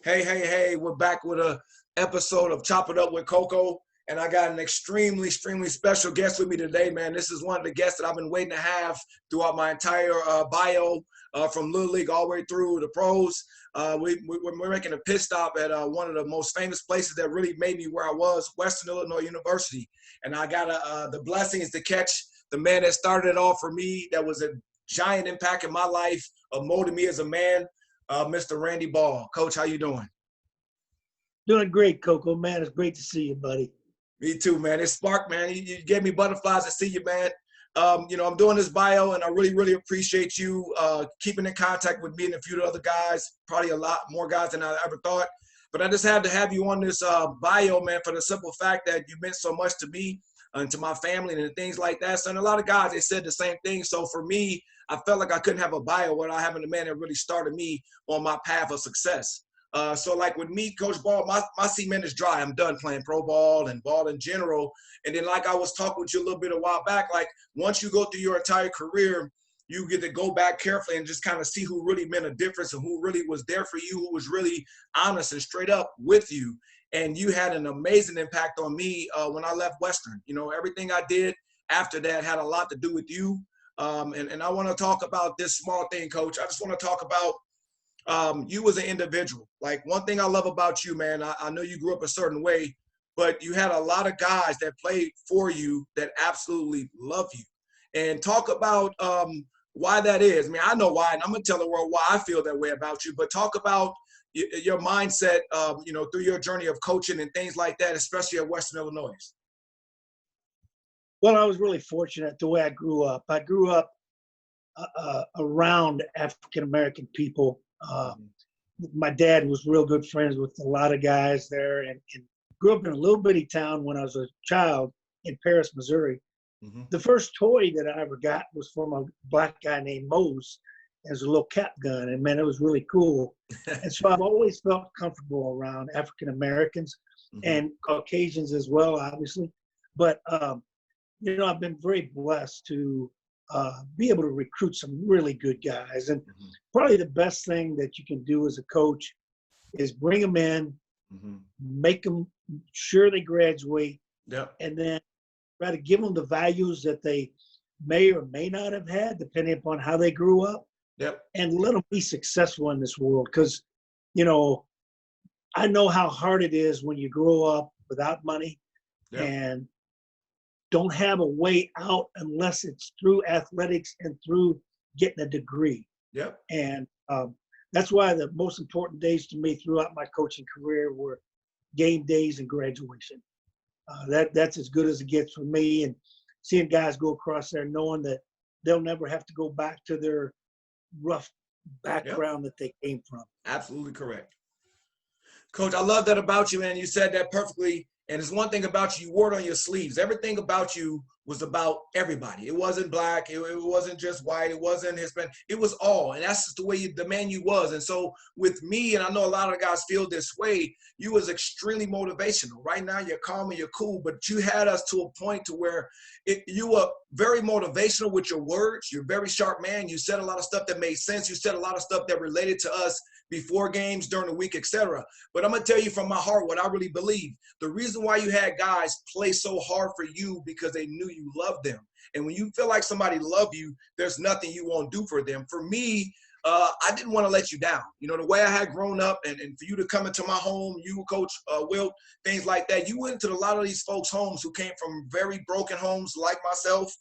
Hey, hey, hey, we're back with a episode of Chop It Up with Coco. And I got an extremely special guest with me today, man. This is one of the guests that I've been waiting to have throughout my entire bio, from Little League all the way through the pros. We're making a pit stop at one of the most famous places that really made me where I was, Western Illinois University. And I got the blessings to catch the man that started it all for me, that was a giant impact in my life, molded me as a man. Mr. Randy Ball. Coach, how you doing? Doing great, Coco, man. It's great to see you, buddy. Me too, man. It's spark, man. You gave me butterflies to see you, man. I'm doing this bio, and I really appreciate you keeping in contact with me and a few other guys, probably a lot more guys than I ever thought. But I just had to have you on this bio, man, for the simple fact that you meant so much to me and to my family and things like that. So, and a lot of guys, they said the same thing. So for me, I felt like I couldn't have a bio without having a man that really started me on my path of success. So like with me, Coach Ball, my cement is dry. I'm done playing pro ball and ball in general. And then like I was talking with you a little bit a while back, like once you go through your entire career, you get to go back carefully and just kind of see who really meant a difference and who really was there for you, who was really honest and straight up with you. And you had an amazing impact on me when I left Western. You know, everything I did after that had a lot to do with you. And I want to talk about this small thing, Coach. I just want to talk about you as an individual. Like one thing I love about you, man, I know you grew up a certain way, but you had a lot of guys that played for you that absolutely love you. And talk about why that is. I mean, I know why, and I'm going to tell the world why I feel that way about you, but talk about your mindset, through your journey of coaching and things like that, especially at Western Illinois. Well, I was really fortunate the way I grew up. I grew up around African-American people. My dad was real good friends with a lot of guys there, and grew up in a little bitty town when I was a child in Paris, Missouri. Mm-hmm. The first toy that I ever got was from a black guy named Mose. It was a little cap gun, and man, it was really cool. And so I've always felt comfortable around African Americans and Caucasians as well, obviously. But I've been very blessed to be able to recruit some really good guys. And probably the best thing that you can do as a coach is bring them in, make them sure they graduate, and then try to give them the values that they may or may not have had, depending upon how they grew up, and let them be successful in this world. Because, I know how hard it is when you grow up without money and don't have a way out unless it's through athletics and through getting a degree. And that's why the most important days to me throughout my coaching career were game days and graduation. That's as good as it gets for me. And seeing guys go across there knowing that they'll never have to go back to their rough background that they came from. Absolutely correct. Coach, I love that about you, man. You said that perfectly. And it's one thing about you, you wore it on your sleeves. Everything about you was about everybody. It wasn't black. It wasn't just white. It wasn't Hispanic. It was all. And that's just the way the man you was. And so with me, and I know a lot of guys feel this way, you was extremely motivational. Right now, you're calm and you're cool, but you had us to a point to where you were very motivational with your words. You're a very sharp man. You said a lot of stuff that made sense. You said a lot of stuff that related to us before games, during the week, etc. But I'm going to tell you from my heart what I really believe. The reason why you had guys play so hard for you because they knew you loved them. And when you feel like somebody loved you, there's nothing you won't do for them. For me, I didn't want to let you down. You know, the way I had grown up and for you to come into my home, you, Coach Wilt, things like that, you went into a lot of these folks' homes who came from very broken homes like myself.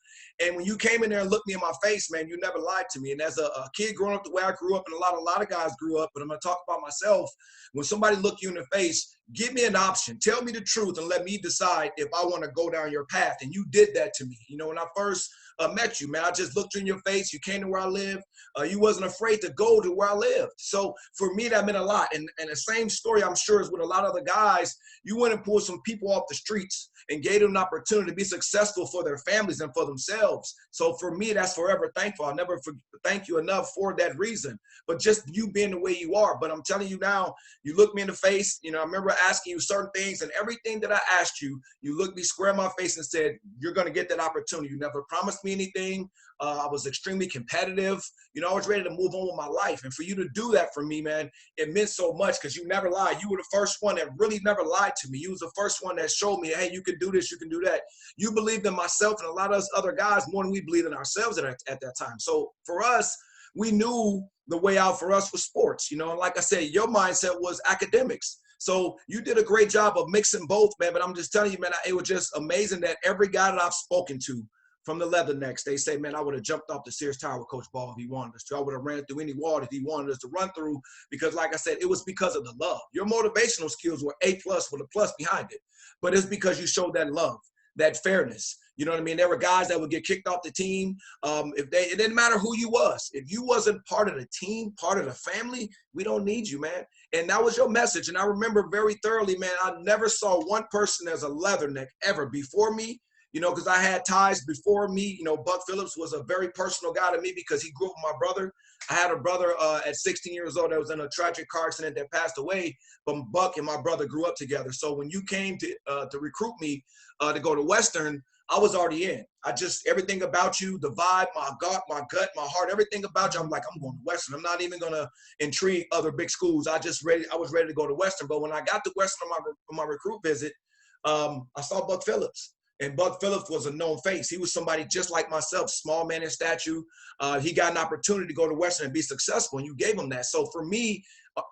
And when you came in there and looked me in my face, man, you never lied to me. And as a kid growing up the way I grew up, and a lot of guys grew up, but I'm going to talk about myself, when somebody looked you in the face, give me an option. Tell me the truth and let me decide if I want to go down your path. And you did that to me. You know, when I first met you, man, I just looked you in your face. You came to where I live. You wasn't afraid to go to where I lived. So for me, that meant a lot. And the same story, I'm sure, is with a lot of other guys. You went and pulled some people off the streets and gave them an opportunity to be successful for their families and for themselves. So for me, that's forever thankful. I'll never thank you enough for that reason. But just you being the way you are. But I'm telling you now, you look me in the face. You know, I remember asking you certain things, and everything that I asked you, you looked me square in my face and said, you're going to get that opportunity. You never promised me anything. I was extremely competitive. You know, I was ready to move on with my life. And for you to do that for me, man, it meant so much because you never lied. You were the first one that really never lied to me. You was the first one that showed me, hey, you can do this, you can do that. You believed in myself and a lot of us other guys more than we believed in ourselves at that time. So for us, we knew the way out for us was sports, you know, and like I said, your mindset was academics. So you did a great job of mixing both, man. But I'm just telling you, man, it was just amazing that every guy that I've spoken to from the Leathernecks, they say, man, I would have jumped off the Sears Tower with Coach Ball if he wanted us to. I would have ran through any wall that he wanted us to run through because, like I said, it was because of the love. Your motivational skills were A+ with a plus behind it. But it's because you showed that love, that fairness. You know what I mean? There were guys that would get kicked off the team. It didn't matter who you was. If you wasn't part of the team, part of the family, we don't need you, man. And that was your message. And I remember very thoroughly, man, I never saw one person as a Leatherneck ever before me, you know, because I had ties before me. You know, Buck Phillips was a very personal guy to me because he grew up with my brother. I had a brother at 16 years old that was in a tragic car accident that passed away, but Buck and my brother grew up together. So when you came to recruit me to go to Western, I was already in. Everything about you, the vibe, my gut, my heart, everything about you, I'm like, I'm going to Western. I'm not even going to intrigue other big schools. I was ready to go to Western. But when I got to Western on my recruit visit, I saw Buck Phillips. And Buck Phillips was a known face. He was somebody just like myself, small man in stature. He got an opportunity to go to Western and be successful, and you gave him that. So for me,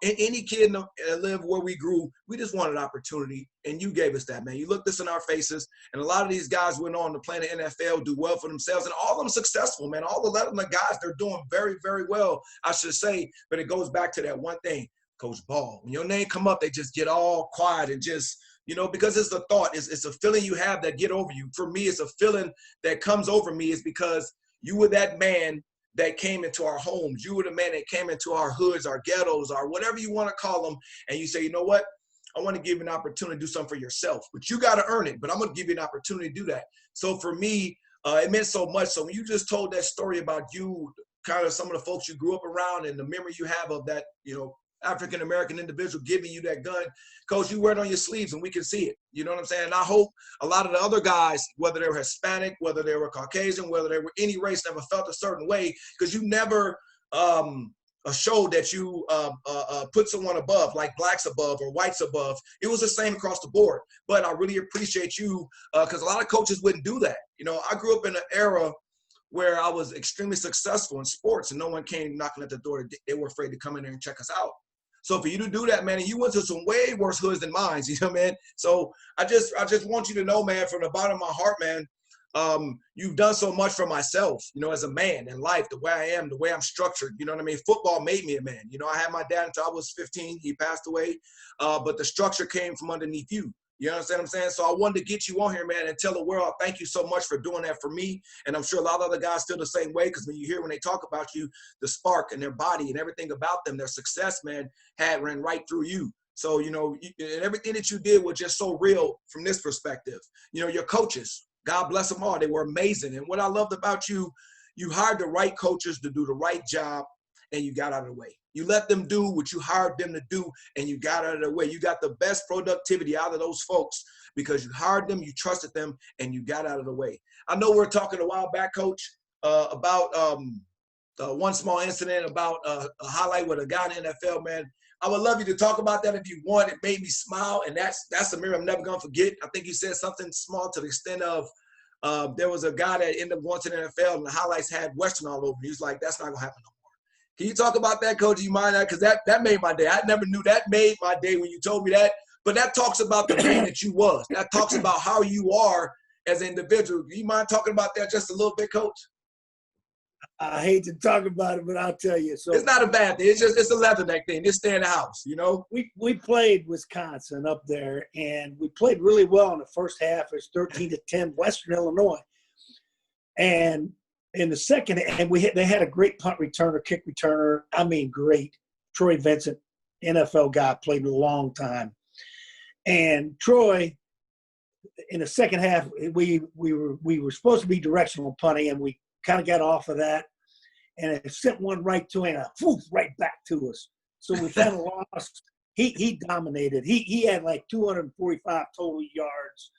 any kid that lived where we grew, we just wanted an opportunity, and you gave us that, man. You looked us in our faces, and a lot of these guys went on to play in the NFL, do well for themselves, and all of them successful, man. All the Leatherneck guys, they're doing very, very well, I should say. But it goes back to that one thing, Coach Ball. When your name come up, they just get all quiet and just – you know, because it's the thought, it's a feeling you have that get over you. For me, it's a feeling that comes over me is because you were that man that came into our homes. You were the man that came into our hoods, our ghettos, or whatever you want to call them. And you say, you know what? I want to give you an opportunity to do something for yourself. But you got to earn it. But I'm going to give you an opportunity to do that. So for me, it meant so much. So when you just told that story about you, kind of some of the folks you grew up around and the memory you have of that, you know, African-American individual giving you that gun, Coach, you wear it on your sleeves and we can see it. You know what I'm saying? And I hope a lot of the other guys, whether they were Hispanic, whether they were Caucasian, whether they were any race, never felt a certain way because you never showed that you put someone above, like blacks above or whites above. It was the same across the board. But I really appreciate you because a lot of coaches wouldn't do that. You know, I grew up in an era where I was extremely successful in sports and no one came knocking at the door. They were afraid to come in there and check us out. So for you to do that, man, and you went to some way worse hoods than mine, you know, man. So I just want you to know, man, from the bottom of my heart, man, you've done so much for myself, you know, as a man in life, the way I am, the way I'm structured, you know what I mean? Football made me a man. You know, I had my dad until I was 15. He passed away, but the structure came from underneath you. You understand what I'm saying? So I wanted to get you on here, man, and tell the world thank you so much for doing that for me. And I'm sure a lot of other guys feel the same way because when you hear when they talk about you, the spark and their body and everything about them, their success, man, ran right through you. So, you know, and everything that you did was just so real from this perspective. You know, your coaches, God bless them all. They were amazing. And what I loved about you, you hired the right coaches to do the right job and you got out of the way. You let them do what you hired them to do, and you got out of the way. You got the best productivity out of those folks because you hired them, you trusted them, and you got out of the way. I know we're talking a while back, Coach, about one small incident about a highlight with a guy in the NFL, man. I would love you to talk about that if you want. It made me smile, and that's a memory I'm never going to forget. I think you said something small to the extent of there was a guy that ended up going to the NFL, and the highlights had Western all over. He was like, that's not going to happen no more. Can you talk about that, Coach? Do you mind that? Because that made my day. I never knew that made my day when you told me that. But that talks about the man that you was. That talks about how you are as an individual. Do you mind talking about that just a little bit, Coach? I hate to talk about it, but I'll tell you. So it's not a bad thing. It's a Leatherneck thing. Just stay in the house, you know? We played Wisconsin up there, and we played really well in the first half. It was 13-10 Western Illinois. And in the second, and they had a great punt returner, kick returner. I mean, great. Troy Vincent, NFL guy, played a long time. And Troy, in the second half, we were supposed to be directional punting, and we kind of got off of that. And it sent one right to him, right back to us. So we kind of lost. He dominated. He had like 245 total yards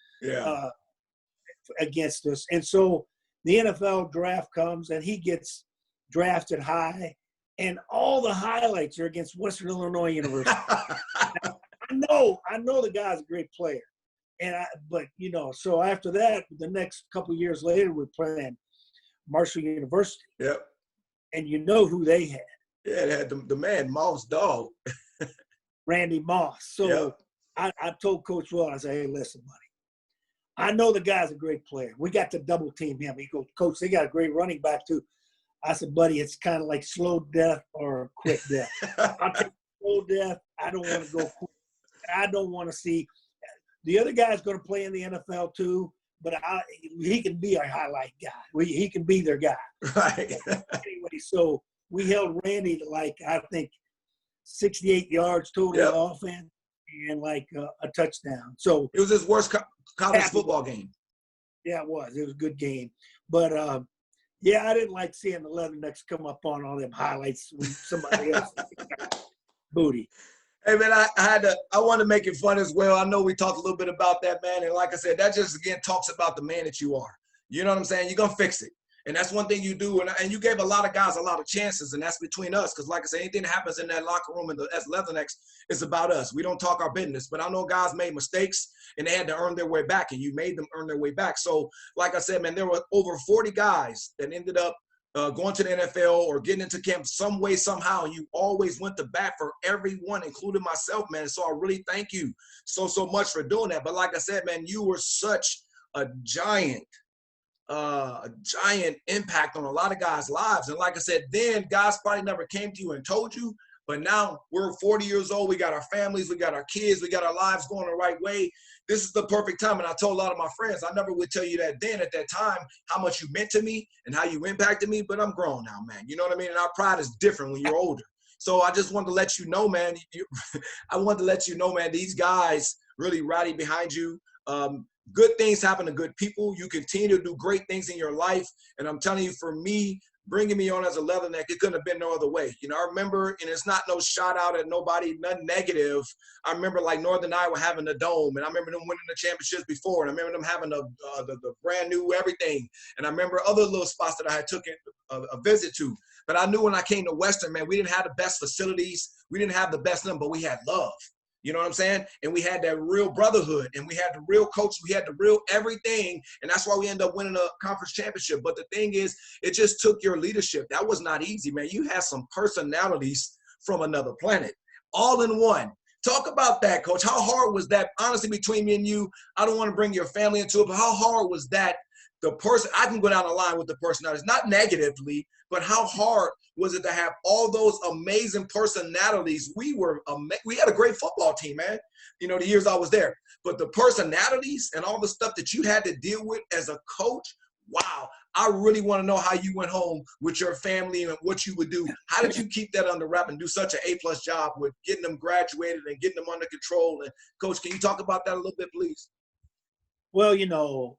against us. And so the NFL draft comes and he gets drafted high, and all the highlights are against Western Illinois University. I know the guy's a great player, but so after that, the next couple of years later, we're playing Marshall University. Yep. And you know who they had? Yeah, they had the man Moss Dog, Randy Moss. So yep. I told Coach Will, I said, hey, listen, buddy, I know the guy's a great player. We got to double team him. He goes, Coach, they got a great running back too. I said, buddy, it's kind of like slow death or quick death. I'll take slow death. I don't want to go quick. I don't want to see – the other guy's going to play in the NFL too, but he can be our highlight guy. He can be their guy. Right. Anyway, so we held Randy to I think 68 yards total yep. offense and a touchdown. So it was his worst college football game. Yeah, it was. It was a good game. But, yeah, I didn't like seeing the Leathernecks come up on all them highlights when somebody else booty. Hey, man, I want to make it fun as well. I know we talked a little bit about that, man. And like I said, that just, again, talks about the man that you are. You know what I'm saying? You're going to fix it. And that's one thing you do. And you gave a lot of guys a lot of chances, and that's between us. Because, like I said, anything that happens in that locker room as Leathernecks is about us. We don't talk our business. But I know guys made mistakes, and they had to earn their way back, and you made them earn their way back. So, like I said, man, there were over 40 guys that ended up going to the NFL or getting into camp some way, somehow. And you always went to bat for everyone, including myself, man. So I really thank you so much for doing that. But like I said, man, you were such a giant impact on a lot of guys' lives. And like I said, then guys probably never came to you and told you, but now we're 40 years old. We got our families, we got our kids, we got our lives going the right way. This is the perfect time. And I told a lot of my friends, I never would tell you that then at that time, how much you meant to me and how you impacted me, but I'm grown now, man. You know what I mean? And our pride is different when you're older. So I just wanted to let you know, man, these guys really rallied behind you. Good things happen to good people. You continue to do great things in your life. And I'm telling you, for me, bringing me on as a Leatherneck, it couldn't have been no other way. You know, I remember, and it's not no shout out at nobody, nothing negative. I remember like Northern Iowa having the dome, and I remember them winning the championships before, and I remember them having the brand new everything. And I remember other little spots that I had took a visit to. But I knew when I came to Western, man, we didn't have the best facilities. We didn't have the best number, but we had love. You know what I'm saying? And we had that real brotherhood, and we had the real coach. We had the real everything. And that's why we ended up winning a conference championship. But the thing is, it just took your leadership. That was not easy, man. You had some personalities from another planet, all in one. Talk about that, Coach. How hard was that? Honestly, between me and you, I don't want to bring your family into it, but how hard was that? The person, I can go down the line with the personalities, not negatively, but how hard was it to have all those amazing personalities? We had a great football team, man, you know, the years I was there. But the personalities and all the stuff that you had to deal with as a coach, wow. I really want to know how you went home with your family and what you would do. How did you keep that under wrap and do such an A+ job with getting them graduated and getting them under control? And, Coach, can you talk about that a little bit, please? Well, you know,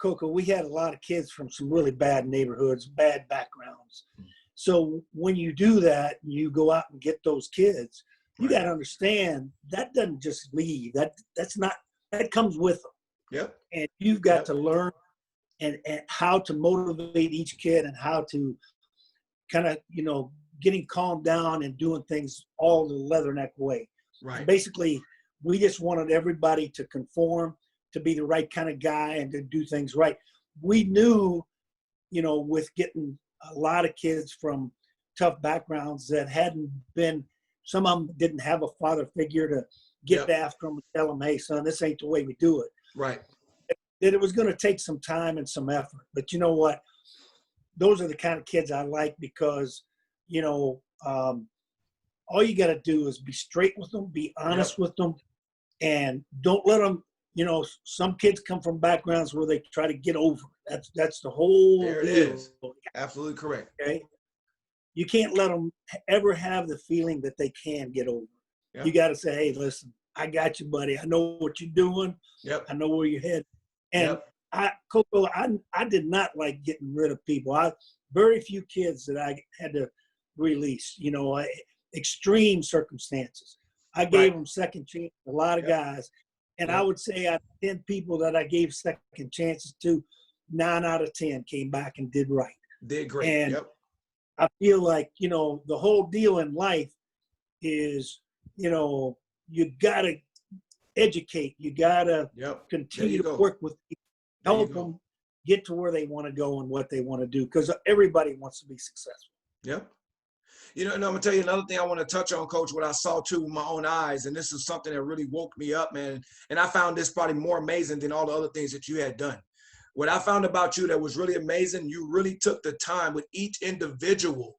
Coco, we had a lot of kids from some really bad neighborhoods, bad backgrounds. So when you do that, you go out and get those kids, you got to understand that doesn't just leave. That comes with them. Yep. And you've got to learn and how to motivate each kid and how to kind of, you know, getting calmed down and doing things all the Leatherneck way. Right. Basically, we just wanted everybody to conform, to be the right kind of guy and to do things right. We knew, you know, with getting a lot of kids from tough backgrounds that hadn't been, some of them didn't have a father figure to get after them and tell them, hey, son, this ain't the way we do it. Right. That it was going to take some time and some effort. But you know what? Those are the kind of kids I like because, you know, all you got to do is be straight with them, be honest with them, and don't let them, you know, some kids come from backgrounds where they try to get over. That's the whole deal. There it is. Absolutely correct. Okay. You can't let them ever have the feeling that they can get over. Yep. You got to say, hey, listen, I got you, buddy. I know what you're doing. Yep. I know where you're headed. And Coco, I did not like getting rid of people. Very few kids that I had to release, you know, extreme circumstances. I gave them second chance, a lot of guys. And I would say out of 10 people that I gave second chances to, 9 out of 10 came back and did right. Did great. And Yep. I feel like, you know, the whole deal in life is, you know, you got to educate. You got to Yep. continue to work with people, help them get to where they want to go and what they want to do, because everybody wants to be successful. Yep. You know, and I'm gonna tell you another thing I want to touch on, Coach, what I saw too with my own eyes, and this is something that really woke me up, man. And I found this probably more amazing than all the other things that you had done. What I found about you that was really amazing, you really took the time with each individual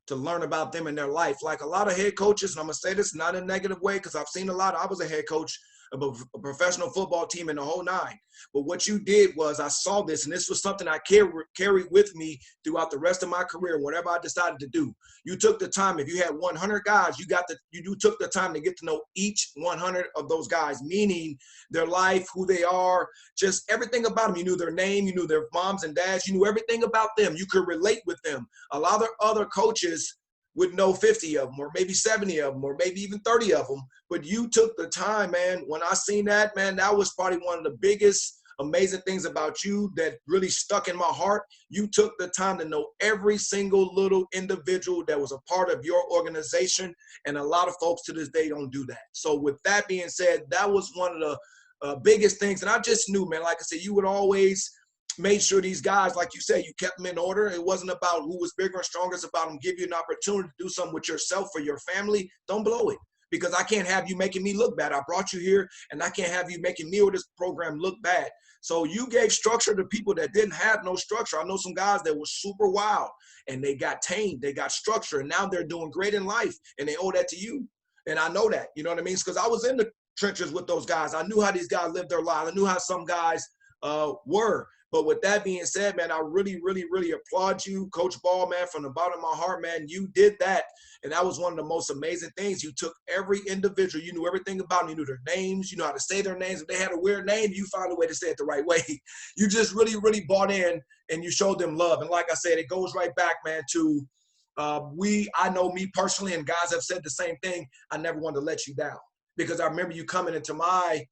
to learn about them in their life. Like a lot of head coaches, and I'm gonna say this not in a negative way, because I've seen a lot. I was a head coach of a professional football team in the whole nine. But what you did was, I saw this, and this was something I carried with me throughout the rest of my career, whatever I decided to do. You took the time. If you had 100 guys, you took the time to get to know each 100 of those guys, meaning their life, who they are, just everything about them. You knew their name, you knew their moms and dads, you knew everything about them. You could relate with them. A lot of other coaches would know 50 of them, or maybe 70 of them, or maybe even 30 of them. But you took the time, man. When I seen that, man, that was probably one of the biggest amazing things about you that really stuck in my heart. You took the time to know every single little individual that was a part of your organization. And a lot of folks to this day don't do that. So with that being said, that was one of the biggest things. And I just knew, man, like I said, you would always made sure these guys, like you said, you kept them in order. It wasn't about who was bigger and stronger. It's about them give you an opportunity to do something with yourself for your family. Don't blow it, because I can't have you making me look bad. I brought you here, and I can't have you making me or this program look bad. So you gave structure to people that didn't have no structure. I know some guys that were super wild, and they got tamed. They got structure, and now they're doing great in life, and they owe that to you. And I know that, you know what I mean? Because I was in the trenches with those guys. I knew how these guys lived their lives. I knew how some guys were. But with that being said, man, I really, really, really applaud you, Coach Ball, man, from the bottom of my heart, man. You did that, and that was one of the most amazing things. You took every individual. You knew everything about them. You knew their names. You know how to say their names. If they had a weird name, you found a way to say it the right way. You just really, really bought in, and you showed them love. And like I said, it goes right back, man, to I know me personally, and guys have said the same thing. I never wanted to let you down, because I remember you coming into my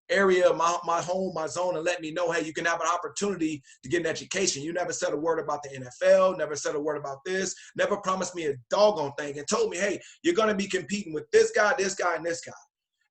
area, my home, my zone, and let me know, hey, you can have an opportunity to get an education. You never said a word about the NFL, never said a word about this, never promised me a doggone thing, and told me, hey, you're going to be competing with this guy, and this guy,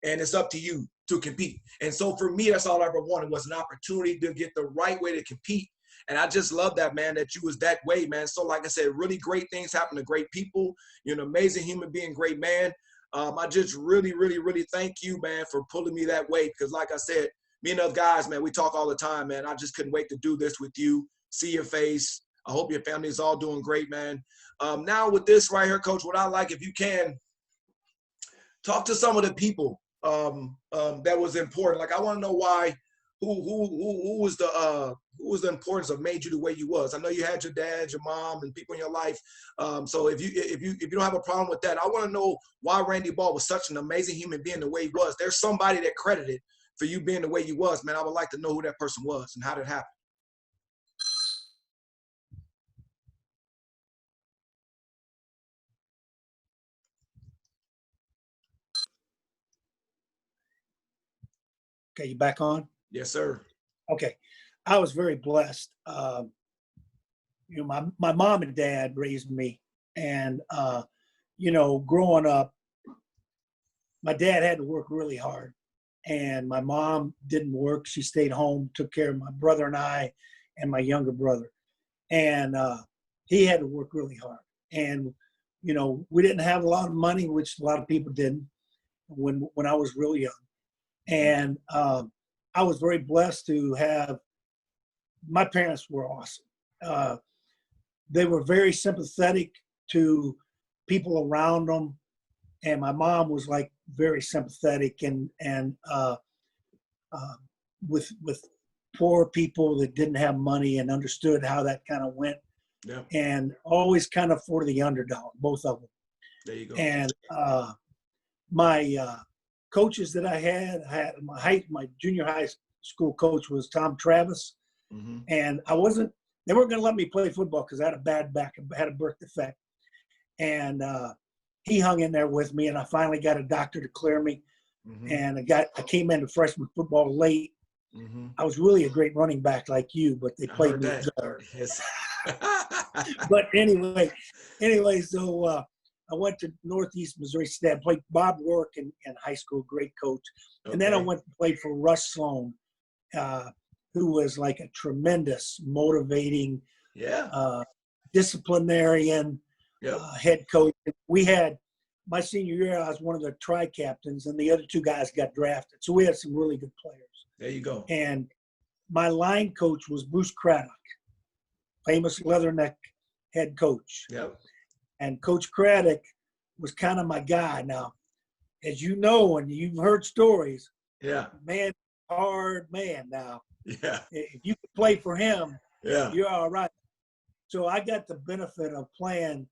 and it's up to you to compete. And so for me, that's all I ever wanted, was an opportunity to get the right way to compete. And I just love that, man, that you was that way, man. So like I said, really great things happen to great people. You're an amazing human being, great man. I just really, really, really thank you, man, for pulling me that way. Because like I said, me and those guys, man, we talk all the time, man. I just couldn't wait to do this with you, see your face. I hope your family is all doing great, man. Now with this right here, Coach, what I like, if you can, talk to some of the people that was important. Like, I want to know why, who was the importance of made you the way you was. I know you had your dad, your mom, and people in your life. So if you don't have a problem with that, I want to know why Randy Ball was such an amazing human being the way he was. There's somebody that credited for you being the way you was, man. I would like to know who that person was and how did it happen. Okay, you back on? Yes, sir. Okay. I was very blessed. You know, my mom and dad raised me, and you know, growing up, my dad had to work really hard, and my mom didn't work. She stayed home, took care of my brother and I, and my younger brother, and he had to work really hard. And you know, we didn't have a lot of money, which a lot of people didn't when I was real young, and I was very blessed to have. My parents were awesome. They were very sympathetic to people around them, and my mom was like very sympathetic and with poor people that didn't have money, and understood how that kind of went. Yeah. And always kind of for the underdog, both of them. There you go. And my coaches that I had my junior high school coach was Tom Travis. Mm-hmm. And they weren't going to let me play football because I had a bad back, I had a birth defect. And he hung in there with me, and I finally got a doctor to clear me. Mm-hmm. And I came into freshman football late, I was really a great running back like you, but they I played heard me at that. guard. Yes. But anyway, so I went to Northeast Missouri State. I played Bob Rourke in high school, great coach. And then I went to play for Russ Sloan, who was like a tremendous, motivating, disciplinarian head coach. We had, my senior year, I was one of the tri-captains, and the other two guys got drafted. So we had some really good players. There you go. And my line coach was Bruce Craddock, famous Leatherneck head coach. Yep. And Coach Craddock was kind of my guy. Now, as you know, and you've heard stories, man, hard man now. Yeah. If you could play for him, yeah, you're all right. So I got the benefit of playing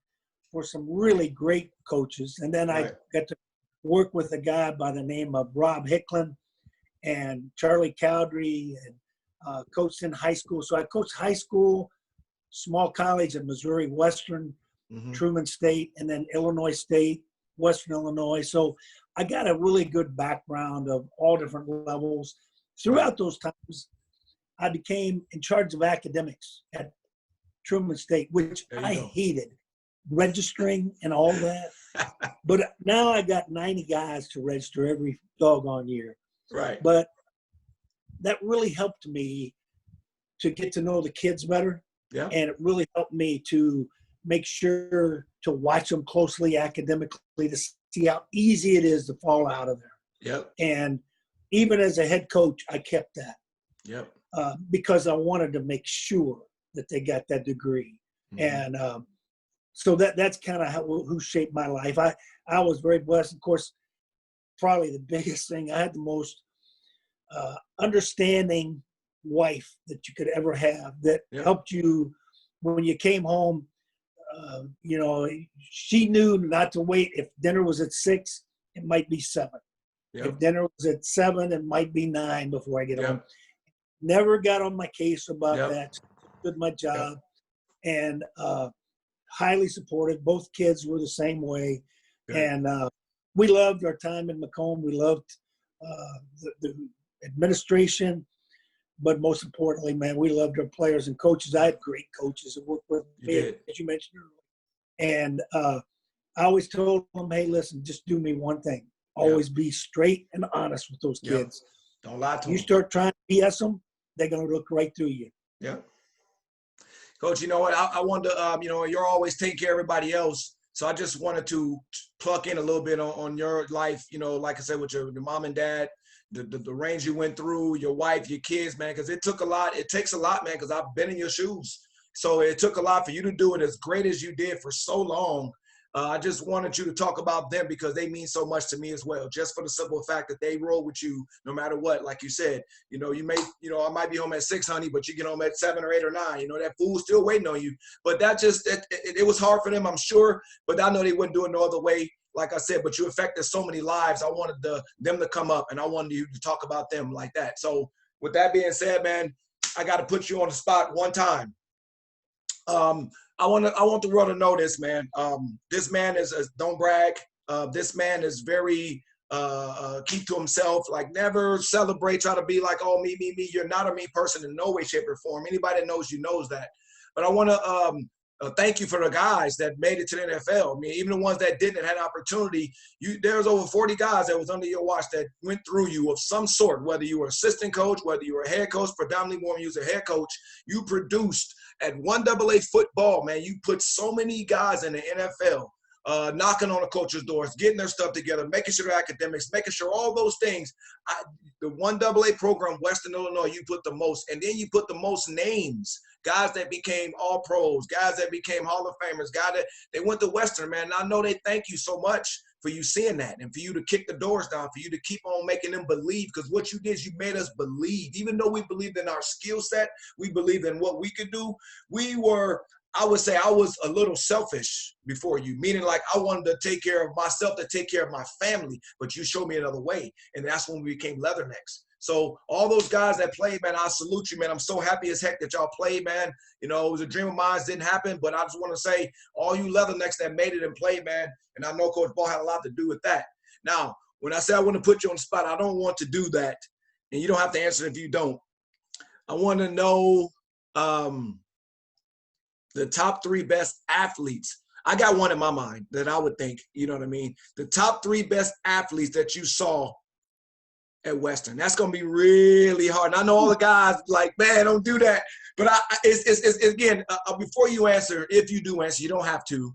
for some really great coaches. And then I got to work with a guy by the name of Rob Hicklin and Charlie Cowdery, and coached in high school. So I coached high school, small college at Missouri Western, Truman State, and then Illinois State, Western Illinois. So I got a really good background of all different levels. Throughout those times, I became in charge of academics at Truman State, which I hated, registering and all that. But now I got 90 guys to register every doggone year. Right. But that really helped me to get to know the kids better. Yeah. And it really helped me to make sure to watch them closely academically to see how easy it is to fall out of there. Yep. And even as a head coach, I kept that. Yep. Because I wanted to make sure that they got that degree. And so that's kind of who shaped my life. I was very blessed. Of course, probably the biggest thing, I had the most understanding wife that you could ever have that helped you when you came home. You know, she knew not to wait. If dinner was at 6, it might be 7. If dinner was at 7, it might be 9 before I get home. Never got on my case about that. Did my job. And highly supportive. Both kids were the same way. And we loved our time in Macomb. We loved the administration. But most importantly, man, we loved our players and coaches. I had great coaches that worked with me, as you mentioned earlier. And I always told them, hey, listen, just do me one thing. Always be straight and honest with those kids. Don't lie to them. You start trying to BS them, they're going to look right through you. Yeah. Coach, you know what? I wanted to, you know, you're always taking care of everybody else. So I just wanted to pluck in a little bit on your life, you know, like I said, with your mom and dad, the range you went through, your wife, your kids, man, because it took a lot. It takes a lot, man, because I've been in your shoes. So it took a lot for you to do it as great as you did for so long. I just wanted you to talk about them because they mean so much to me as well, just for the simple fact that they roll with you no matter what. Like you said, you know, I might be home at 6, honey, but you get home at 7 or 8 or 9. You know, that fool's still waiting on you. But that just, it was hard for them, I'm sure, but I know they wouldn't do it no other way. Like I said, but you affected so many lives. I wanted them to come up, and I wanted you to talk about them like that. So with that being said, man, I got to put you on the spot one time. I want the world to know this, man. This man is don't brag. This man is very keep to himself. Like never celebrate. Try to be like, oh, me. You're not a me person in no way, shape, or form. Anybody that knows you knows that. But I want to thank you for the guys that made it to the NFL. I mean, even the ones that didn't had opportunity. There's over 40 guys that was under your watch that went through you of some sort. Whether you were assistant coach, whether you were a head coach, predominantly more you was a head coach, you produced. At 1AA football, man, you put so many guys in the NFL, knocking on the coaches' doors, getting their stuff together, making sure their academics, making sure all those things. The 1AA program, Western Illinois, you put the most, and then you put the most names, guys that became all pros, guys that became Hall of Famers, guys that they went to Western, man. And I know they thank you so much for you seeing that and for you to kick the doors down, for you to keep on making them believe, because what you did is you made us believe. Even though we believed in our skill set, we believed in what we could do. I would say I was a little selfish before you, meaning like I wanted to take care of myself, to take care of my family, but you showed me another way, and that's when we became Leathernecks. So all those guys that played, man, I salute you, man. I'm so happy as heck that y'all played, man. You know, it was a dream of mine. It didn't happen, but I just want to say all you Leathernecks that made it and played, man, and I know Coach Ball had a lot to do with that. Now, when I say I want to put you on the spot, I don't want to do that and you don't have to answer if you don't. I want to know the top 3 best athletes. I got one in my mind that I would think, you know what I mean? The top 3 best athletes that you saw at Western. That's going to be really hard. And I know all the guys like, man, don't do that. But it's again, before you answer, if you do answer, you don't have to.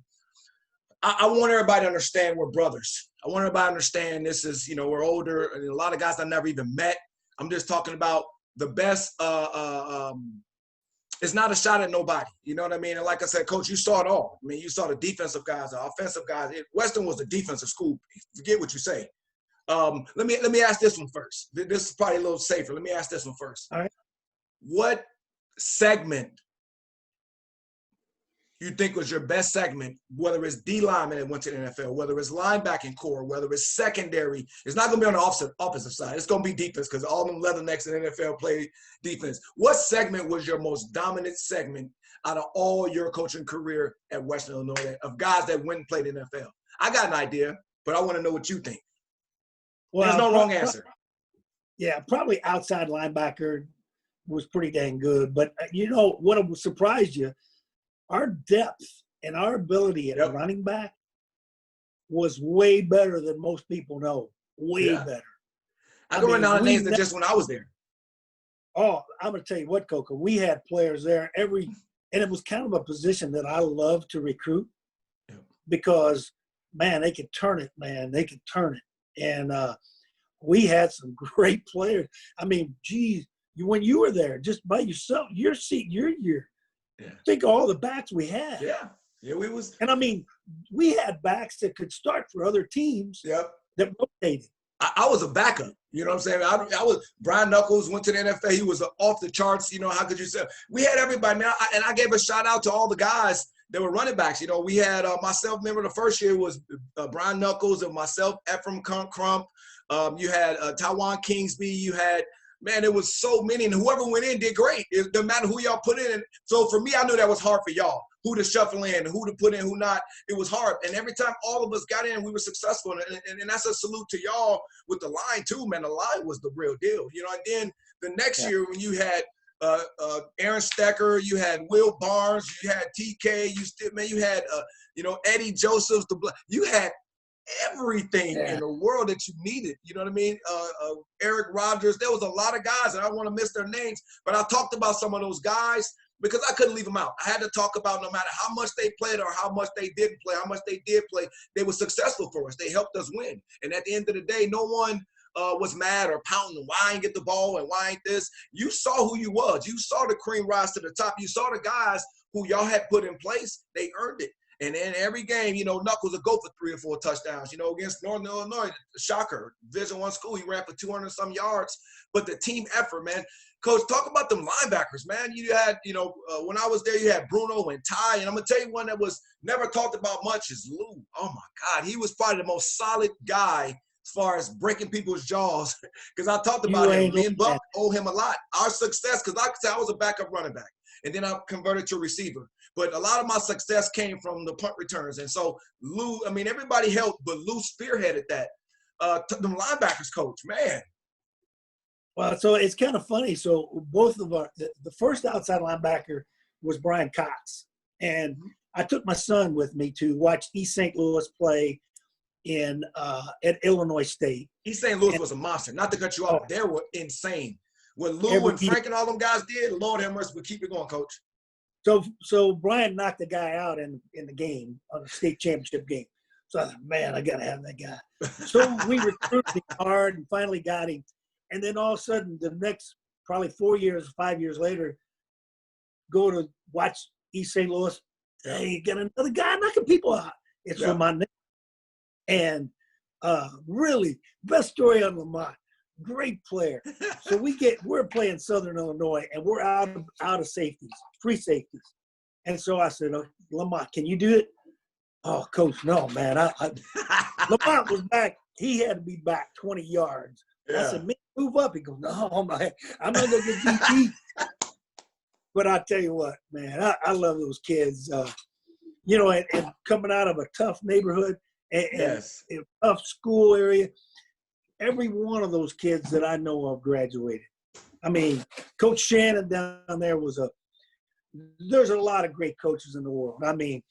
I want everybody to understand we're brothers. I want everybody to understand this is, you know, we're older. And a lot of guys I never even met. I'm just talking about the best. It's not a shot at nobody. You know what I mean? And like I said, Coach, you saw it all. I mean, you saw the defensive guys, the offensive guys. Western was a defensive school. Forget what you say. Let me ask this one first. This is probably a little safer. Let me ask this one first. All right. What segment you think was your best segment, whether it's D lineman that went to the NFL, whether it's linebacking core, whether it's secondary? It's not going to be on the offensive side. It's going to be defense because all them Leathernecks in the NFL play defense. What segment was your most dominant segment out of all your coaching career at Western Illinois of guys that went and played in the NFL? I got an idea, but I want to know what you think. Well, there's no wrong answer. Yeah, probably outside linebacker was pretty dang good. But, you know, what would surprise you, our depth and our ability at running back was way better than most people know. Way better. I go run down the names that just when I was there. Oh, I'm going to tell you what, Coco. We had players there and it was kind of a position that I love to recruit because, man, they could turn it, man. They could turn it. And we had some great players. I mean, geez, when you were there just by yourself, your year. Yeah. Think of all the backs we had. Yeah, we was. And I mean, we had backs that could start for other teams. Yep. That rotated. I was a backup. You know what I'm saying? I was. Brian Knuckles went to the NFL. He was off the charts. You know, how could you say? We had everybody, man. And I gave a shout out to all the guys that were running backs. You know, we had myself. Remember the first year was Brian Knuckles and myself, Ephraim Crump. You had Tywan Kingsby. You had. Man, it was so many, and whoever went in did great. It doesn't matter who y'all put in. And so for me, I knew that was hard for y'all, who to shuffle in, who to put in, who not. It was hard. And every time all of us got in, we were successful. And that's a salute to y'all with the line too, man. The line was the real deal. You know, and then the next year when you had Aaron Stecker, you had Will Barnes, you had TK, you had Eddie Josephs, you had everything in the world that you needed. You know what I mean? Eric Rogers. There was a lot of guys, and I don't want to miss their names, but I talked about some of those guys because I couldn't leave them out. I had to talk about no matter how much they played or how much they didn't play, how much they did play, they were successful for us. They helped us win. And at the end of the day, no one was mad or pounding, why I ain't get the ball and why ain't this? You saw who you was. You saw the cream rise to the top. You saw the guys who y'all had put in place. They earned it. And in every game, Knuckles would go for 3 or 4 touchdowns. Against Northern Illinois, shocker, Division I school, he ran for 200 some yards. But the team effort, man. Coach, talk about them linebackers, man. You had, when I was there, you had Bruno and Ty. And I'm going to tell you one that was never talked about much is Lou. Oh, my God. He was probably the most solid guy as far as breaking people's jaws. Because I talked about him. Me and Buck owe him a lot. Our success, because like I said, I was a backup running back. And then I converted to receiver. But a lot of my success came from the punt returns. And so Lou, I mean, everybody helped, but Lou spearheaded that. The linebackers coach, man. Well, so it's kind of funny. So both of the first outside linebacker was Brian Cox. And I took my son with me to watch East St. Louis play at Illinois State. East St. Louis was a monster. Not to cut you off, they were insane. What Lou and Frank and all them guys did, Lord have mercy, but keep it going, Coach. So Brian knocked the guy out in the game, on the state championship game. So I thought, man, I got to have that guy. So we recruited him hard and finally got him. And then all of a sudden, the next probably 4 years, 5 years later, go to watch East St. Louis. Hey, got another guy knocking people out. It's from my name. And really, best story on Lamont. Great player. So we're playing Southern Illinois, and we're out of safeties, free safeties. And so I said, Lamont, can you do it? Oh, Coach, no, man. Lamont was back. He had to be back 20 yards. Yeah. I said, man, move up. He goes, no, I'm not going to get DP. But I tell you what, man, I love those kids. And coming out of a tough neighborhood and a tough school area. every one of those kids that I know of graduated. I mean, Coach Shannon down there there's a lot of great coaches in the world. I mean,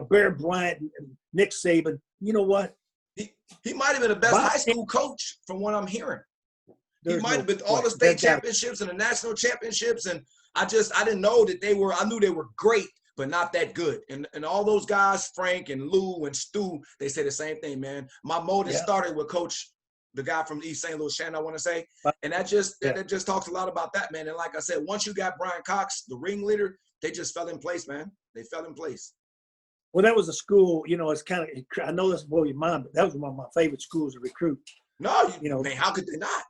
Bear Bryant and Nick Saban. You know what? He might have been the best high school coach from what I'm hearing. He might have been all the state championships and the national championships. And I didn't know that I knew they were great, but not that good. And all those guys, Frank and Lou and Stu, they say the same thing, man. My motive started with Coach, the guy from East St. Louis, Shannon, I want to say. And that just talks a lot about that, man. And like I said, once you got Brian Cox, the ringleader, they just fell in place, man. They fell in place. Well, that was a school, it's kind of, I know this will blow your mind, but that was one of my favorite schools to recruit. No, man, how could they not?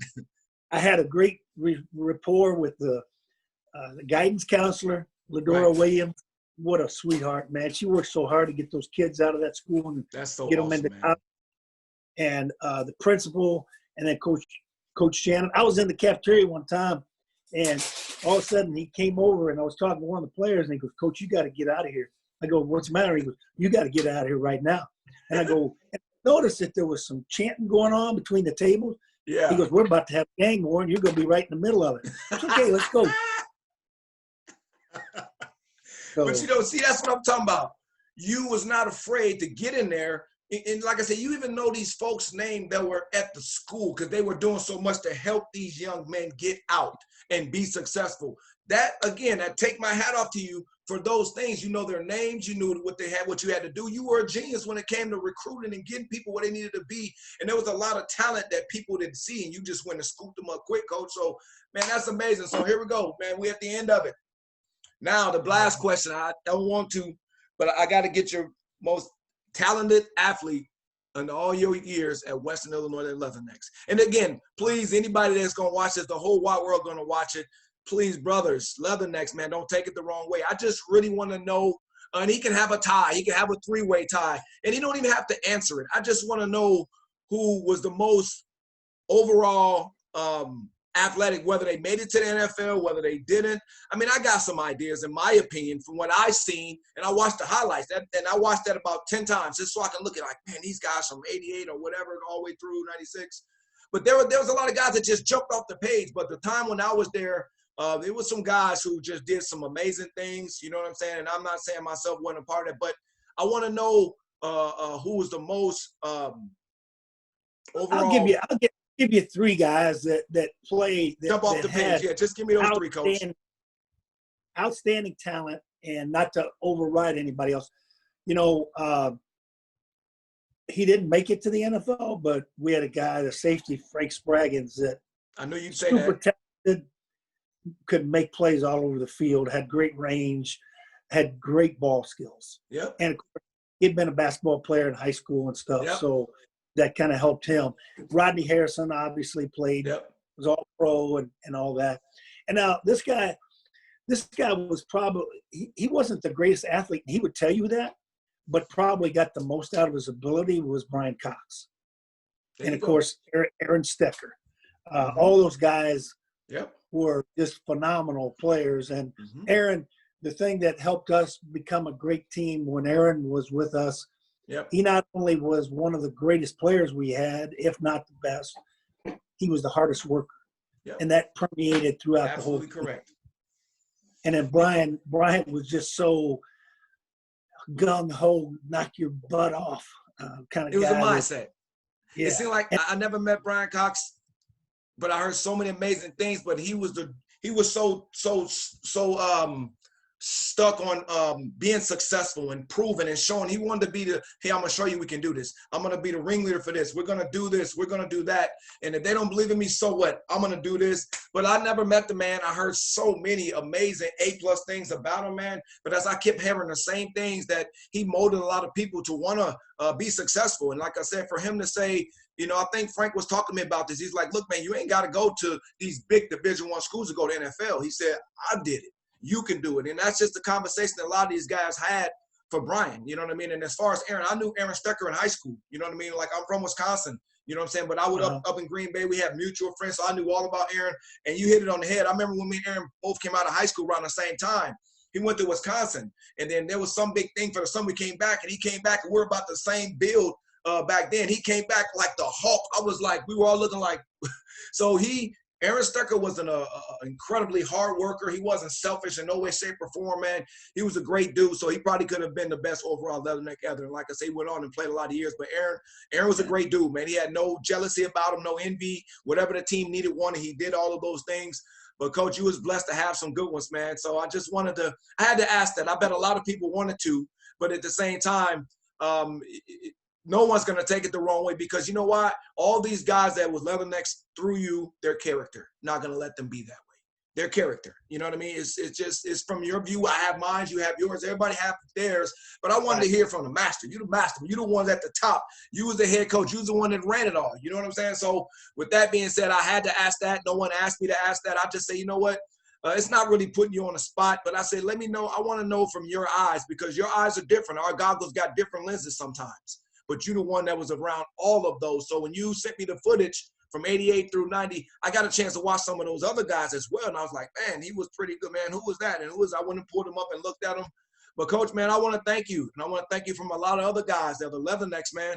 I had a great rapport with the guidance counselor, Ladora Williams. What a sweetheart, man. She worked so hard to get those kids out of that school and get them into college. And the principal, and then Coach Shannon. I was in the cafeteria one time, and all of a sudden he came over, and I was talking to one of the players, and he goes, "Coach, you got to get out of here." I go, "What's the matter?" He goes, "You got to get out of here right now." And I go, and I noticed that there was some chanting going on between the tables. Yeah. He goes, "We're about to have a gang war, and you're going to be right in the middle of it." It's okay, let's go. But see, that's what I'm talking about. You was not afraid to get in there. And like I said, you even know these folks' name that were at the school because they were doing so much to help these young men get out and be successful. That, again, I take my hat off to you for those things. You know their names. You knew what they had, what you had to do. You were a genius when it came to recruiting and getting people where they needed to be. And there was a lot of talent that people didn't see, and you just went and scooped them up quick, Coach. So, man, that's amazing. So here we go, man. We're at the end of it. Now, the blast question, I don't want to, but I got to get your most talented athlete in all your years at Western Illinois Leathernecks. And again, please, anybody that's going to watch this, the whole wide world going to watch it, please, brothers, Leathernecks, man, don't take it the wrong way. I just really want to know, and he can have a tie. He can have a three-way tie, and he don't even have to answer it. I just want to know who was the most overall athletic, whether they made it to the NFL, whether they didn't. I mean, I got some ideas, in my opinion, from what I've seen, and I watched the highlights, and I watched that about 10 times just so I can look at, like, man, these guys from 88 or whatever all the way through 96. But there was a lot of guys that just jumped off the page. But the time when I was there, there was some guys who just did some amazing things, you know what I'm saying? And I'm not saying myself wasn't a part of it, but I want to know who was the most overall. I'll give you three guys that play. Jump off the page. Yeah, just give me those three, Coach. Outstanding talent, and not to override anybody else. He didn't make it to the NFL, but we had a guy, the safety, Frank Spraggins, that I knew you'd say super talented, could make plays all over the field, had great range, had great ball skills. Yep. And of course, he'd been a basketball player in high school and stuff, yep. So that kind of helped him. Rodney Harrison obviously played, yep. was all pro and all that. And now this guy was probably, he wasn't the greatest athlete. He would tell you that, but probably got the most out of his ability was Brian Cox. And of course, Aaron Stecker. All those guys yep. were just phenomenal players. And Aaron, the thing that helped us become a great team when Aaron was with us, yep. he not only was one of the greatest players we had, if not the best, he was the hardest worker. Yep. And that permeated throughout Absolutely the whole correct. Team. And then Brian was just so gung-ho, knock your butt off kind of guy. It was a mindset. Yeah. It seemed like I never met Brian Cox, but I heard so many amazing things. But he was so stuck on being successful and proving and showing. He wanted to be hey, I'm gonna show you we can do this. I'm gonna be the ringleader for this. We're gonna do this. We're gonna do that. And if they don't believe in me, so what? I'm gonna do this. But I never met the man. I heard so many amazing A+ things about him, man. But as I kept hearing the same things, that he molded a lot of people to wanna be successful. And like I said, for him to say, I think Frank was talking to me about this. He's like, look, man, you ain't got to go to these big Division I schools to go to NFL. He said, I did it. You can do it. And that's just the conversation that a lot of these guys had for Brian. You know what I mean? And as far as Aaron, I knew Aaron Stecker in high school. You know what I mean? Like, I'm from Wisconsin. You know what I'm saying? But I would up in Green Bay. We had mutual friends, so I knew all about Aaron. And you hit it on the head. I remember when me and Aaron both came out of high school around the same time. He went to Wisconsin. And then there was some big thing for the summer. We came back, and he came back, and we're about the same build. back then. He came back like the Hulk. I was like, we were all looking like. So Aaron Stecker was an incredibly hard worker. He wasn't selfish in no way, shape, or form, man. He was a great dude, so he probably could have been the best overall Leatherneck ever. And like I say, he went on and played a lot of years. But Aaron was a great dude, man. He had no jealousy about him, no envy. Whatever the team needed, wanted, he did all of those things. But, Coach, you was blessed to have some good ones, man. So I just wanted to – I had to ask that. I bet a lot of people wanted to. But at the same time, no one's going to take it the wrong way because you know what? All these guys that was Leathernecks through you, their character. Not going to let them be that way. Their character. You know what I mean? It's from your view. I have mine. You have yours. Everybody have theirs. But I wanted to hear from the master. You the master. You the ones at the top. You was the head coach. You was the one that ran it all. You know what I'm saying? So with that being said, I had to ask that. No one asked me to ask that. I just say, you know what? It's not really putting you on the spot, but I said, let me know. I want to know from your eyes because your eyes are different. Our goggles got different lenses sometimes. But you're the one that was around all of those. So when you sent me the footage from 88 through 90, I got a chance to watch some of those other guys as well. And I was like, man, he was pretty good, man. Who was that? And I went and pulled him up and looked at him. But, Coach, man, I want to thank you. And I want to thank you from a lot of other guys that are Leathernecks, man.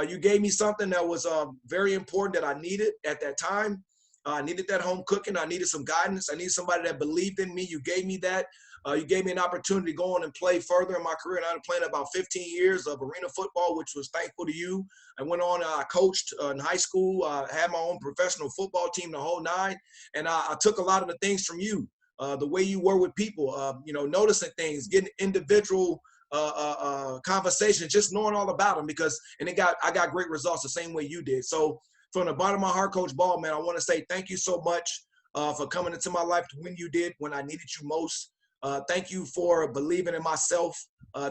You gave me something that was very important that I needed at that time. I needed that home cooking. I needed some guidance. I needed somebody that believed in me. You gave me that. You gave me an opportunity to go on and play further in my career. And I had played about 15 years of arena football, which was thankful to you. I went on, I coached in high school. I had my own professional football team, the whole nine. And I took a lot of the things from you, the way you were with people, noticing things, getting individual conversations, just knowing all about them I got great results the same way you did. So from the bottom of my heart, Coach Ball, man, I want to say thank you so much for coming into my life when you did, when I needed you most. Thank you for believing in myself.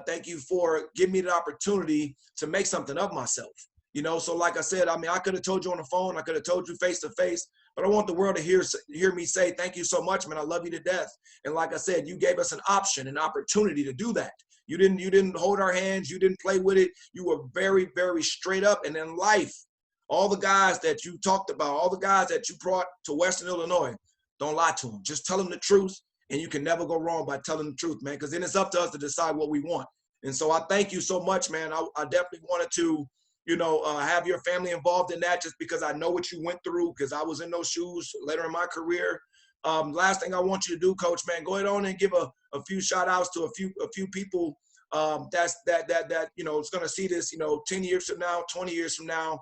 Thank you for giving me the opportunity to make something of myself. So like I said, I mean, I could have told you on the phone. I could have told you face to face. But I want the world to hear me say, thank you so much, man. I love you to death. And like I said, you gave us an option, an opportunity to do that. You didn't hold our hands. You didn't play with it. You were very, very straight up. And in life, all the guys that you talked about, all the guys that you brought to Western Illinois, don't lie to them. Just tell them the truth. And you can never go wrong by telling the truth, man, because then it's up to us to decide what we want. And so I thank you so much, man. I definitely wanted to, have your family involved in that just because I know what you went through because I was in those shoes later in my career. Last thing I want you to do, Coach, man, go ahead on and give a few shout outs to a few people that it's going to see this, 10 years from now, 20 years from now,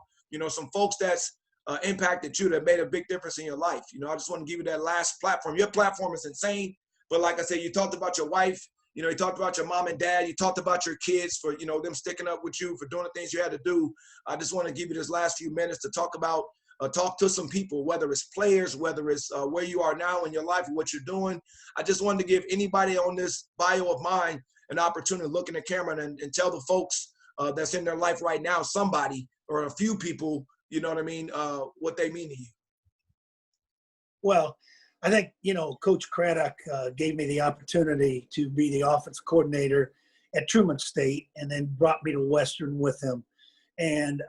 some folks that's impacted you that made a big difference in your life. I just want to give you that last platform. Your platform is insane. But like I said, you talked about your wife, you talked about your mom and dad, you talked about your kids for, them sticking up with you for doing the things you had to do. I just want to give you this last few minutes to talk to some people, whether it's players, whether it's where you are now in your life or what you're doing. I just wanted to give anybody on this bio of mine an opportunity to look in the camera and tell the folks that's in their life right now, somebody or a few people, you know what I mean, what they mean to you. Well, I think, Coach Craddock gave me the opportunity to be the offensive coordinator at Truman State and then brought me to Western with him. And,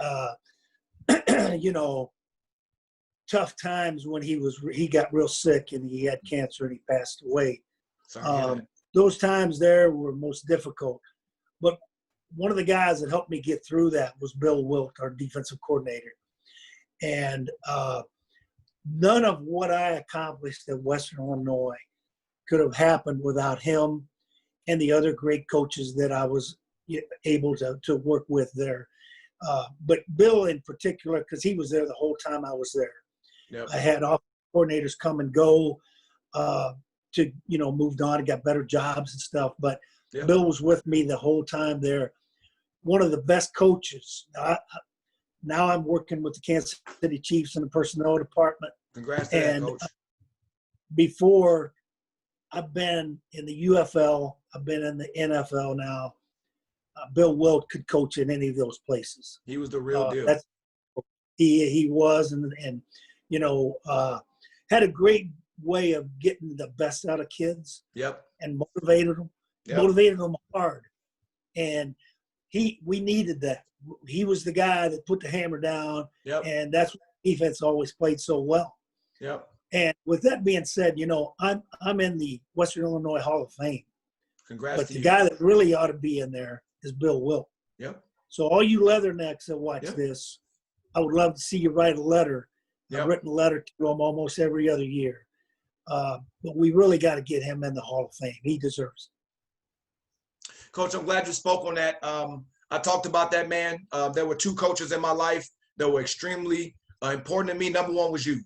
tough times when he got real sick and he had cancer and he passed away. Those times there were most difficult. But one of the guys that helped me get through that was Bill Wilt, our defensive coordinator. And none of what I accomplished at Western Illinois could have happened without him and the other great coaches that I was able to work with there. But Bill in particular, because he was there the whole time I was there. Yep. I had offensive coordinators come and go moved on and got better jobs and stuff. But yep. Bill was with me the whole time there. One of the best coaches. Now I'm working with the Kansas City Chiefs in the personnel department. Congrats to that, Coach. Before, I've been in the UFL. I've been in the NFL now. Bill Wilt could coach in any of those places. He was the real deal. He was, and had a great way of getting the best out of kids. Yep. And motivated them hard. And we needed that. He was the guy that put the hammer down. Yep. And that's why defense always played so well. Yep. And with that being said, I'm in the Western Illinois Hall of Fame. Congrats but to the you. Guy that really ought to be in there is Bill Wilt. Yep. So all you Leathernecks that watch Yep. this, I would love to see you write a letter. Yep. I've written a letter to him almost every other year. But we really got to get him in the Hall of Fame. He deserves it. Coach, I'm glad you spoke on that. I talked about that, man. There were two coaches in my life that were extremely important to me. Number one was you.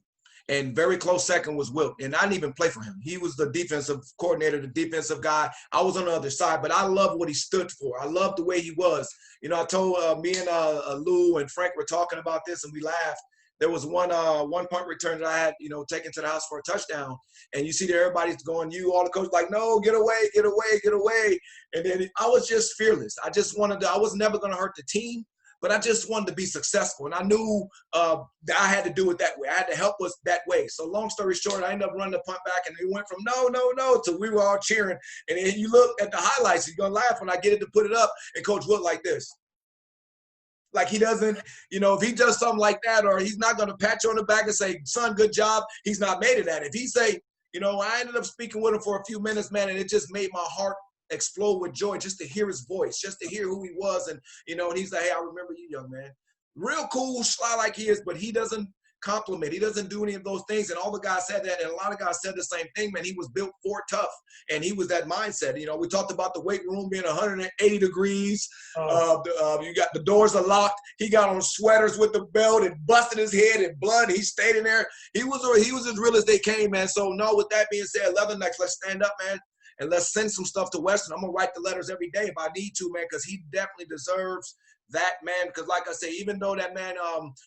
And very close second was Wilt. And I didn't even play for him. He was the defensive coordinator, the defensive guy. I was on the other side, but I love what he stood for. I love the way he was. You know, I told me and Lou and Frank were talking about this, and we laughed. There was one punt return that I had, you know, taken to the house for a touchdown. And you see that everybody's going, all the coaches like, no, get away, get away, get away. And then I was just fearless. I just wanted to, I was never going to hurt the team, but I just wanted to be successful. And I knew that I had to do it that way. I had to help us that way. So long story short, I ended up running the punt back, and we went from no, no, no to we were all cheering. And then you look at the highlights, you're going to laugh when I get it to put it up, and Coach Wood like this. Like he doesn't, you know, if he does something like that, or he's not going to pat you on the back and say, son, good job, he's not made it at it. If he say, you know, I ended up speaking with him for a few minutes, man, and it just made my heart explode with joy just to hear his voice, just to hear who he was. And, you know, and he's like, hey, I remember you, young man. Real cool, sly like he is, but he doesn't compliment. He doesn't do any of those things. And all the guys said that, and a lot of guys said the same thing, man. He was built for tough, and he was that mindset. You know, we talked about the weight room being 180 degrees. You got the doors are locked. He got on sweaters with the belt and busted his head in blood. He stayed in there. He was as real as they came, man. So, no, with that being said, Leathernecks, let's stand up, man, and let's send some stuff to Western. I'm going to write the letters every day if I need to, man, because he definitely deserves that, man. Because like I say, even though that man,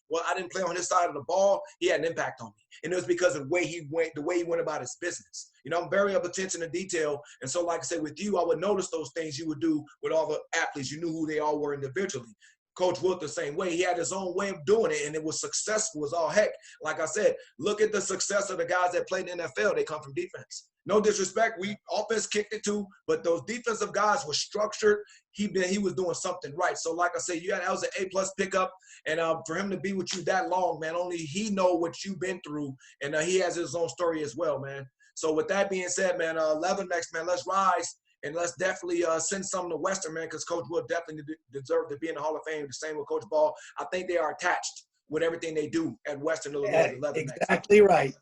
well, I didn't play on his side of the ball, he had an impact on me. And it was because of the way he went about his business. You know, I'm very up attention to detail. And so, like I said, with you, I would notice those things you would do with all the athletes. You knew who they all were individually. Coach Wilt the same way. He had his own way of doing it, and it was successful as all heck. Like I said, look at the success of the guys that played in the NFL. They come from defense. No disrespect, we offense kicked it too, but those defensive guys were structured. He was doing something right. So like I said, that was an A+ pickup, and for him to be with you that long, man, only he know what you've been through, and he has his own story as well, man. So with that being said, man, Leathernecks, man, let's rise. And let's definitely send something to Western, man, because Coach Wood definitely deserve to be in the Hall of Fame. The same with Coach Ball. I think they are attached with everything they do at Western Illinois. The Leathernecks. Exactly right.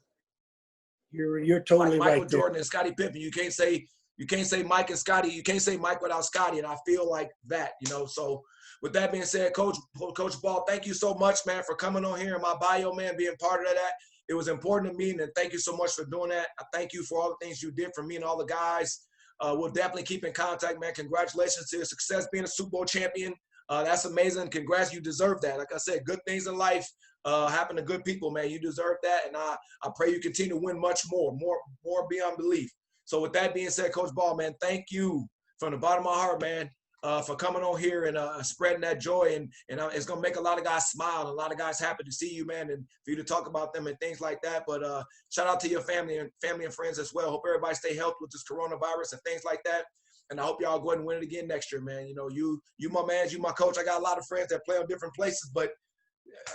You're totally like Michael right Jordan and Scottie Pippen. You can't say Mike and Scottie. You can't say Mike without Scottie. And I feel like that, you know. So with that being said, Coach Ball, thank you so much, man, for coming on here in my bio, man, being part of that. It was important to me, and thank you so much for doing that. I thank you for all the things you did for me and all the guys. We'll definitely keep in contact, man. Congratulations to your success being a Super Bowl champion. That's amazing. Congrats. You deserve that. Like I said, good things in life happen to good people, man. You deserve that. And I pray you continue to win much more beyond belief. So with that being said, Coach Ball, man, thank you from the bottom of my heart, man, for coming on here and spreading that joy. And it's going to make a lot of guys smile, and a lot of guys happy to see you, man, and for you to talk about them and things like that. But shout out to your family and friends as well. Hope everybody stay healthy with this coronavirus and things like that. And I hope y'all go ahead and win it again next year, man. You know, you my man, you my coach. I got a lot of friends that play on different places, but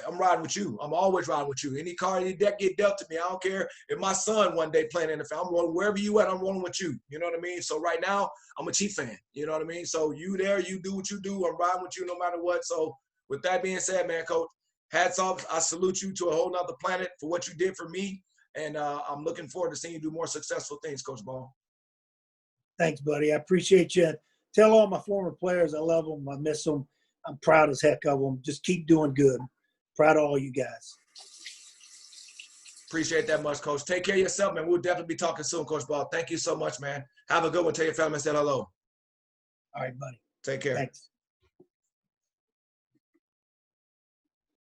I'm riding with you. I'm always riding with you. Any card, any deck get dealt to me, I don't care if my son one day playing NFL. I'm rolling wherever you at. I'm rolling with you. You know what I mean? So right now, I'm a Chief fan. You know what I mean? So you there, you do what you do. I'm riding with you no matter what. So with that being said, man, Coach, hats off. I salute you to a whole nother planet for what you did for me. And I'm looking forward to seeing you do more successful things, Coach Ball. Thanks, buddy. I appreciate you. Tell all my former players I love them. I miss them. I'm proud as heck of them. Just keep doing good. Proud of all you guys. Appreciate that much, Coach. Take care of yourself, man. We'll definitely be talking soon, Coach Ball. Thank you so much, man. Have a good one. Tell your family I said hello. All right, buddy. Take care. Thanks.